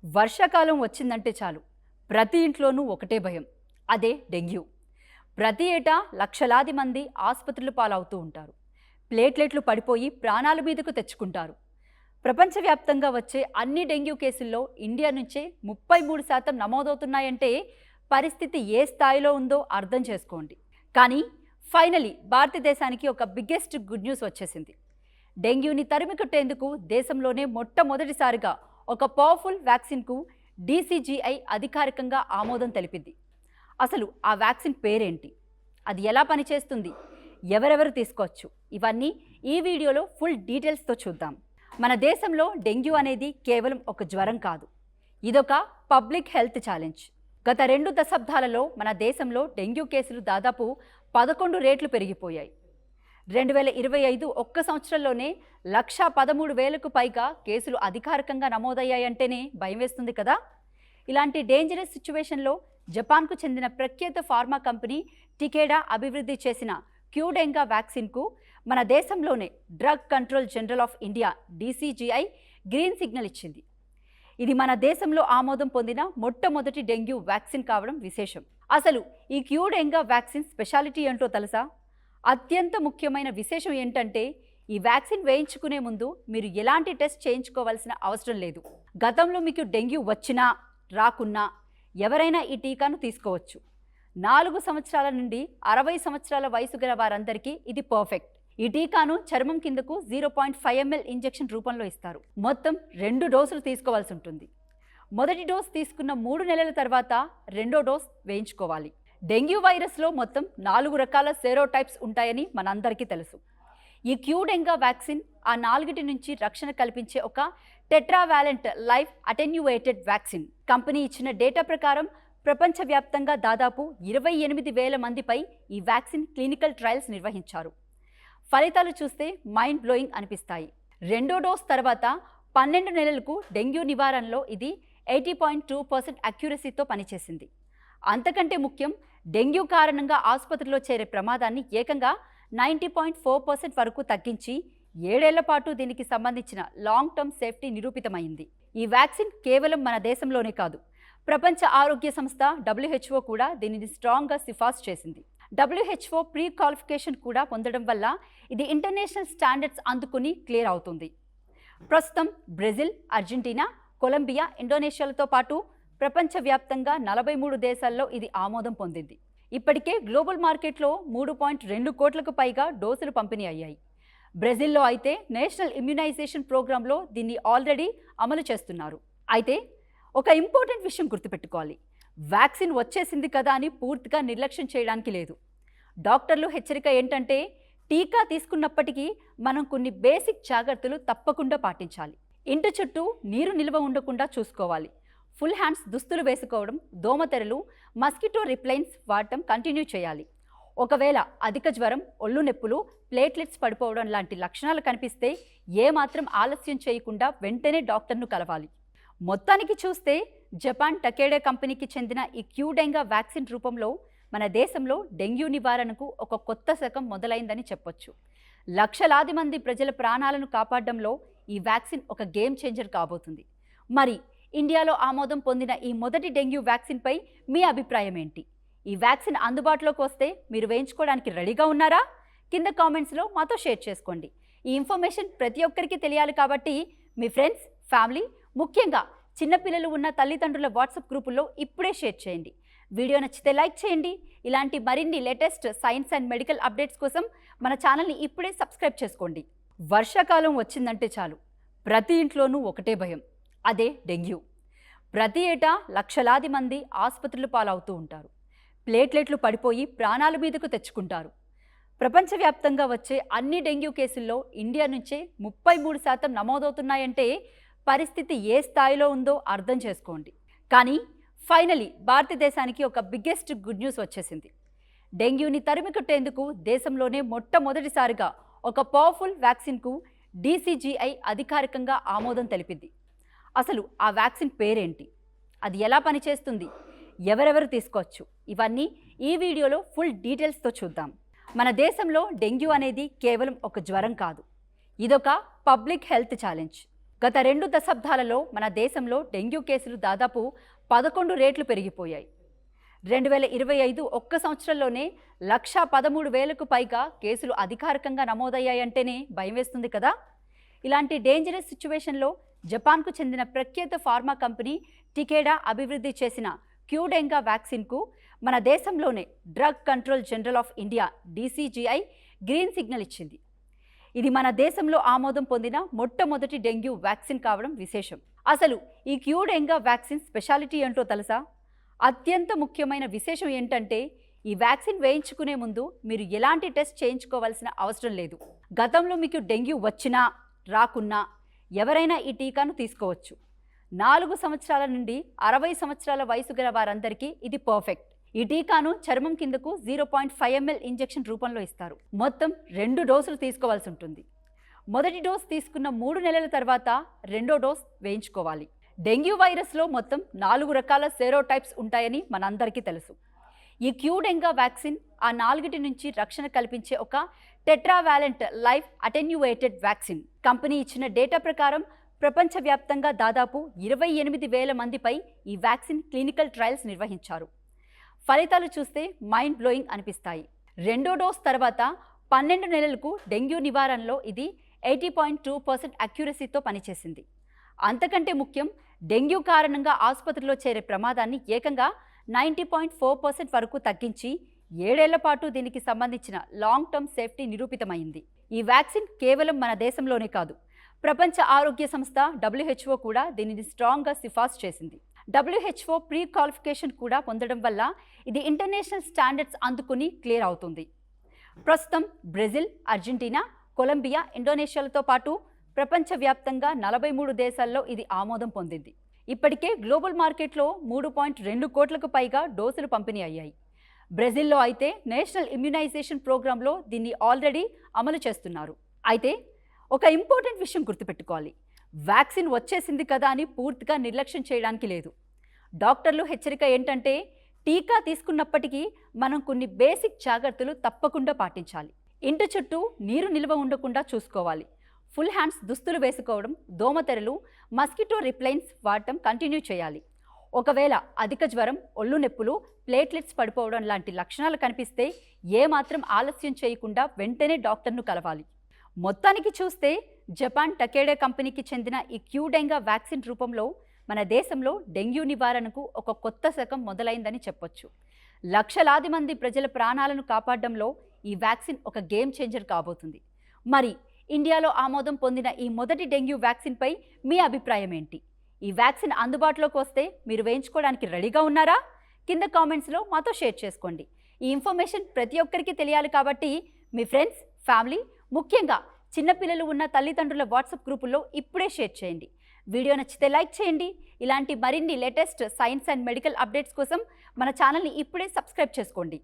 వర్షాకాలం వచ్చిందంటే చాలు ప్రతి ఇంట్లోనూ ఒకటే భయం, అదే డెంగ్యూ. ప్రతి ఏటా లక్షలాది మంది ఆసుపత్రుల పాలవుతూ ఉంటారు. ప్లేట్లెట్లు పడిపోయి ప్రాణాల మీదకు తెచ్చుకుంటారు. ప్రపంచవ్యాప్తంగా వచ్చే అన్ని డెంగ్యూ కేసుల్లో ఇండియా నుంచే 33% నమోదవుతున్నాయంటే పరిస్థితి ఏ స్థాయిలో ఉందో అర్థం చేసుకోండి. కానీ ఫైనలీ భారతదేశానికి ఒక బిగ్గెస్ట్ గుడ్ న్యూస్ వచ్చేసింది. డెంగ్యూని తరిమికొట్టేందుకు దేశంలోనే మొట్టమొదటిసారిగా ఒక పవర్ఫుల్ వ్యాక్సిన్కు డీసీజీఐ అధికారికంగా ఆమోదం తెలిపింది. అసలు ఆ వ్యాక్సిన్ పేరేంటి, అది ఎలా పనిచేస్తుంది, ఎవరెవరు తీసుకోవచ్చు, ఇవన్నీ ఈ వీడియోలో ఫుల్ డీటెయిల్స్తో చూద్దాం. మన దేశంలో డెంగ్యూ అనేది కేవలం ఒక జ్వరం కాదు, ఇదొక పబ్లిక్ హెల్త్ ఛాలెంజ్. గత 2 దశాబ్దాలలో మన దేశంలో డెంగ్యూ కేసులు దాదాపు 11 రెట్లు పెరిగిపోయాయి. 2025 ఒక్క సంవత్సరంలోనే 113,000కు పైగా కేసులు అధికారికంగా నమోదయ్యాయంటేనే భయం వేస్తుంది కదా. ఇలాంటి డేంజరస్ సిచ్యువేషన్లో జపాన్కు చెందిన ప్రఖ్యాత ఫార్మా కంపెనీ టికేడా అభివృద్ధి చేసిన క్యూడెంగా వ్యాక్సిన్కు మన దేశంలోనే drug control general of India DCGI green signal ఇచ్చింది. ఇది మన దేశంలో ఆమోదం పొందిన మొట్టమొదటి డెంగ్యూ వ్యాక్సిన్ కావడం విశేషం. అసలు ఈ క్యూడెంగా వ్యాక్సిన్ స్పెషాలిటీ ఏంటో తెలుసా? అత్యంత ముఖ్యమైన విశేషం ఏంటంటే ఈ వ్యాక్సిన్ వేయించుకునే ముందు మీరు ఎలాంటి టెస్ట్ చేయించుకోవాల్సిన అవసరం లేదు. గతంలో మీకు డెంగ్యూ వచ్చినా రాకున్నా ఎవరైనా ఈ టీకాను తీసుకోవచ్చు. 4 సంవత్సరాల నుండి 60 సంవత్సరాల వయసు గల వారందరికీ ఇది పర్ఫెక్ట్. ఈ టీకాను చర్మం కిందకు 0.5 ml ఇంజెక్షన్ రూపంలో ఇస్తారు. మొత్తం 2 డోసులు తీసుకోవాల్సి ఉంటుంది. మొదటి డోస్ తీసుకున్న 3 నెలల తర్వాత రెండో డోస్ వేయించుకోవాలి. డెంగ్యూ వైరస్లో మొత్తం 4 రకాల సెరోటైప్స్ ఉంటాయని మనందరికీ తెలుసు. ఈ క్యూడెంగా వ్యాక్సిన్ ఆ 4 నుంచి రక్షణ కల్పించే ఒక tetravalent live attenuated vaccine. Company ఇచ్చిన డేటా ప్రకారం ప్రపంచవ్యాప్తంగా దాదాపు 28,000 మందిపై ఈ వ్యాక్సిన్ క్లినికల్ ట్రయల్స్ నిర్వహించారు. ఫలితాలు చూస్తే మైండ్ బ్లోయింగ్ అనిపిస్తాయి. రెండో డోస్ తర్వాత 12 నెలలకు డెంగ్యూ నివారణలో ఇది 80.2% అక్యురసీతో పనిచేసింది. అంతకంటే ముఖ్యం, డెంగ్యూ కారణంగా ఆసుపత్రిలో చేరే ప్రమాదాన్ని ఏకంగా 90.4% వరకు తగ్గించి 7 ఏళ్ల పాటు దీనికి సంబంధించిన లాంగ్ టర్మ్ సేఫ్టీ నిరూపితమైంది. ఈ వ్యాక్సిన్ కేవలం మన దేశంలోనే కాదు, ప్రపంచ ఆరోగ్య సంస్థ WHO కూడా దీనిని స్ట్రాంగ్గా సిఫార్సు చేసింది. WHO ప్రీ క్వాలిఫికేషన్ కూడా పొందడం వల్ల ఇది ఇంటర్నేషనల్ స్టాండర్డ్స్ అందుకుని క్లియర్ అవుతుంది. ప్రస్తుతం బ్రెజిల్, అర్జెంటీనా, కొలంబియా, ఇండోనేషియాలతో పాటు ప్రపంచవ్యాప్తంగా 43 దేశాల్లో ఇది ఆమోదం పొందింది. ఇప్పటికే గ్లోబల్ మార్కెట్లో 3.2 కోట్లకు పైగా డోసులు పంపిణీ అయ్యాయి. బ్రెజిల్లో అయితే నేషనల్ ఇమ్యునైజేషన్ ప్రోగ్రాంలో దీన్ని ఆల్రెడీ అమలు చేస్తున్నారు. అయితే ఒక ఇంపార్టెంట్ విషయం గుర్తుపెట్టుకోవాలి, వ్యాక్సిన్ వచ్చేసింది కదా అని పూర్తిగా నిర్లక్ష్యం చేయడానికి లేదు. డాక్టర్లు హెచ్చరిక ఏంటంటే టీకా తీసుకున్నప్పటికీ మనం కొన్ని బేసిక్ జాగ్రత్తలు తప్పకుండా పాటించాలి. ఇంటి చుట్టూ నీరు నిల్వ ఉండకుండా చూసుకోవాలి. ఫుల్ హ్యాండ్స్ దుస్తులు వేసుకోవడం, దోమతెరలు, మస్కిటో రిప్లైన్స్ వాడటం కంటిన్యూ చేయాలి. ఒకవేళ అధిక జ్వరం, ఒళ్ళు నొప్పులు, ప్లేట్లెట్స్ పడిపోవడం లాంటి లక్షణాలు కనిపిస్తే ఏమాత్రం ఆలస్యం చేయకుండా వెంటనే డాక్టర్ను కలవాలి. మొత్తానికి చూస్తే జపాన్ టకేడా కంపెనీకి చెందిన ఈ క్యూడెంగా వ్యాక్సిన్ రూపంలో మన దేశంలో డెంగ్యూ నివారణకు ఒక కొత్త శకం మొదలైందని చెప్పొచ్చు. లక్షలాది మంది ప్రజల ప్రాణాలను కాపాడడంలో ఈ వ్యాక్సిన్ ఒక గేమ్ చేంజర్ కాబోతుంది. మరి ఇండియాలో ఆమోదం పొందిన ఈ మొదటి డెంగ్యూ వ్యాక్సిన్పై మీ అభిప్రాయం ఏంటి? ఈ వ్యాక్సిన్ అందుబాటులోకి వస్తే మీరు వేయించుకోవడానికి రెడీగా ఉన్నారా? కింద కామెంట్స్లో మాతో షేర్ చేసుకోండి. ఈ ఇన్ఫర్మేషన్ ప్రతి ఒక్కరికి తెలియాలి కాబట్టి మీ ఫ్రెండ్స్, ఫ్యామిలీ, ముఖ్యంగా చిన్నపిల్లలు ఉన్న తల్లిదండ్రుల వాట్సాప్ గ్రూపుల్లో ఇప్పుడే షేర్ చేయండి. వీడియో నచ్చితే లైక్ చేయండి. ఇలాంటి మరిన్ని latest science and medical updates కోసం మన ఛానల్ని ఇప్పుడే సబ్స్క్రైబ్ చేసుకోండి. వర్షాకాలం వచ్చిందంటే చాలు ప్రతి ఇంట్లోనూ ఒకటే భయం, అదే డెంగ్యూ. ప్రతి ఏటా లక్షలాది మంది ఆసుపత్రుల పాలవుతూ ఉంటారు. ప్లేట్లెట్లు పడిపోయి ప్రాణాల మీదకు తెచ్చుకుంటారు. ప్రపంచవ్యాప్తంగా వచ్చే అన్ని డెంగ్యూ కేసుల్లో ఇండియా నుంచే 33% నమోదవుతున్నాయంటే పరిస్థితి ఏ స్థాయిలో ఉందో అర్థం చేసుకోండి. కానీ ఫైనలీ భారతదేశానికి ఒక బిగ్గెస్ట్ గుడ్ న్యూస్ వచ్చేసింది. డెంగ్యూని తరిమికొట్టేందుకు దేశంలోనే మొట్టమొదటిసారిగా ఒక పవర్ఫుల్ వ్యాక్సిన్కు డీసీజీఐ అధికారికంగా ఆమోదం తెలిపింది. అసలు ఆ వ్యాక్సిన్ పేరేంటి, అది ఎలా పనిచేస్తుంది, ఎవరెవరు తీసుకోవచ్చు, ఇవన్నీ ఈ వీడియోలో ఫుల్ డీటెయిల్స్తో చూద్దాం. మన దేశంలో డెంగ్యూ అనేది కేవలం ఒక జ్వరం కాదు, ఇదొక పబ్లిక్ హెల్త్ ఛాలెంజ్. గత 2 దశాబ్దాలలో మన దేశంలో డెంగ్యూ కేసులు దాదాపు 11 రెట్లు పెరిగిపోయాయి. 2025 ఒక్క సంవత్సరంలోనే 1,13,000కు పైగా కేసులు అధికారికంగా నమోదయ్యాయంటేనే భయం వేస్తుంది కదా. ఇలాంటి డేంజరస్ సిచ్యువేషన్లో జపాన్కు చెందిన ప్రఖ్యాత ఫార్మా కంపెనీ టికేడా అభివృద్ధి చేసిన క్యూడెంగా వ్యాక్సిన్కు మన దేశంలోనే drug control general of India DCGI green signal ఇచ్చింది. ఇది మన దేశంలో ఆమోదం పొందిన మొట్టమొదటి డెంగ్యూ వ్యాక్సిన్ కావడం విశేషం. అసలు ఈ క్యూడెంగా వ్యాక్సిన్ స్పెషాలిటీ ఏంటో తెలుసా? అత్యంత ముఖ్యమైన విశేషం ఏంటంటే ఈ వ్యాక్సిన్ వేయించుకునే ముందు మీరు ఎలాంటి టెస్ట్ చేయించుకోవాల్సిన అవసరం లేదు. గతంలో మీకు డెంగ్యూ వచ్చినా రాకున్నా ఎవరైనా ఈ టీకాను తీసుకోవచ్చు. 4 సంవత్సరాల నుండి 60 సంవత్సరాల వయసు గల వారందరికీ ఇది పర్ఫెక్ట్. ఈ టీకాను చర్మం కిందకు 0.5 ml ఇంజెక్షన్ రూపంలో ఇస్తారు. మొత్తం 2 డోసులు తీసుకోవాల్సి ఉంటుంది. మొదటి డోస్ తీసుకున్న 3 నెలల తర్వాత రెండో డోస్ వేయించుకోవాలి. డెంగ్యూ వైరస్లో మొత్తం 4 రకాల సెరోటైప్స్ ఉంటాయని మనందరికీ తెలుసు. ఈ క్యూడెంగా వ్యాక్సిన్ ఆ 4 నుంచి రక్షణ కల్పించే ఒక tetravalent live attenuated vaccine. Company ఇచ్చిన డేటా ప్రకారం ప్రపంచవ్యాప్తంగా దాదాపు 28,000 మందిపై ఈ వ్యాక్సిన్ క్లినికల్ ట్రయల్స్ నిర్వహించారు. ఫలితాలు చూస్తే మైండ్ బ్లోయింగ్ అనిపిస్తాయి. రెండో డోస్ తర్వాత 12 నెలలకు డెంగ్యూ నివారణలో ఇది 80.2% అక్యురసీతో పనిచేసింది. అంతకంటే ముఖ్యం, డెంగ్యూ కారణంగా ఆసుపత్రిలో చేరే ప్రమాదాన్ని ఏకంగా 90.4% వరకు తగ్గించి 7 ఏళ్ల పాటు దీనికి సంబంధించిన లాంగ్ టర్మ్ సేఫ్టీ నిరూపితమైంది. ఈ వ్యాక్సిన్ కేవలం మన దేశంలోనే కాదు, ప్రపంచ ఆరోగ్య సంస్థ WHO కూడా దీనిని స్ట్రాంగ్గా సిఫార్సు చేసింది. WHO ప్రీ క్వాలిఫికేషన్ కూడా పొందడం వల్ల ఇది ఇంటర్నేషనల్ స్టాండర్డ్స్ అందుకుని క్లియర్ అవుతుంది. ప్రస్తుతం బ్రెజిల్, అర్జెంటీనా, కొలంబియా, ఇండోనేషియాలతో పాటు ప్రపంచవ్యాప్తంగా 43 దేశాల్లో ఇది ఆమోదం పొందింది. ఇప్పటికే గ్లోబల్ మార్కెట్లో 3.2 కోట్లకు పైగా డోసులు పంపిణీ అయ్యాయి. బ్రెజిల్లో అయితే నేషనల్ ఇమ్యునైజేషన్ ప్రోగ్రాంలో దీన్ని ఆల్రెడీ అమలు చేస్తున్నారు. అయితే ఒక ఇంపార్టెంట్ విషయం గుర్తుపెట్టుకోవాలి, వ్యాక్సిన్ వచ్చేసింది కదా అని పూర్తిగా నిర్లక్ష్యం చేయడానికి లేదు. డాక్టర్లు హెచ్చరిక ఏంటంటే టీకా తీసుకున్నప్పటికీ మనం కొన్ని బేసిక్ జాగ్రత్తలు తప్పకుండా పాటించాలి. ఇంటి చుట్టూ నీరు నిల్వ ఉండకుండా చూసుకోవాలి. ఫుల్ హ్యాండ్స్ దుస్తులు వేసుకోవడం, దోమతెరలు, మస్కిటో రిప్లైన్స్ వాడటం కంటిన్యూ చేయాలి. ఒకవేళ అధిక జ్వరం, ఒళ్ళు నొప్పులు, ప్లేట్లెట్స్ పడిపోవడం లాంటి లక్షణాలు కనిపిస్తే ఏమాత్రం ఆలస్యం చేయకుండా వెంటనే డాక్టర్ను కలవాలి. మొత్తానికి చూస్తే జపాన్ టకేడా కంపెనీకి చెందిన ఈ క్యూడెంగా వ్యాక్సిన్ రూపంలో మన దేశంలో డెంగ్యూ నివారణకు ఒక కొత్త శకం మొదలైందని చెప్పొచ్చు. లక్షలాది మంది ప్రజల ప్రాణాలను కాపాడడంలో ఈ వ్యాక్సిన్ ఒక గేమ్ చేంజర్ కాబోతుంది. మరి ఇండియాలో ఆమోదం పొందిన ఈ మొదటి డెంగ్యూ వ్యాక్సిన్పై మీ అభిప్రాయం ఏంటి? ఈ వ్యాక్సిన్ అందుబాటులోకి వస్తే మీరు వేయించుకోవడానికి రెడీగా ఉన్నారా? కింద కామెంట్స్లో మాతో షేర్ చేసుకోండి. ఈ ఇన్ఫర్మేషన్ ప్రతి ఒక్కరికి తెలియాలి కాబట్టి మీ ఫ్రెండ్స్, ఫ్యామిలీ, ముఖ్యంగా చిన్నపిల్లలు ఉన్న తల్లిదండ్రుల వాట్సాప్ గ్రూపుల్లో ఇప్పుడే షేర్ చేయండి. వీడియో నచ్చితే లైక్ చేయండి. ఇలాంటి మరిన్ని latest science and medical updates కోసం మన ఛానల్ని ఇప్పుడే సబ్స్క్రైబ్ చేసుకోండి.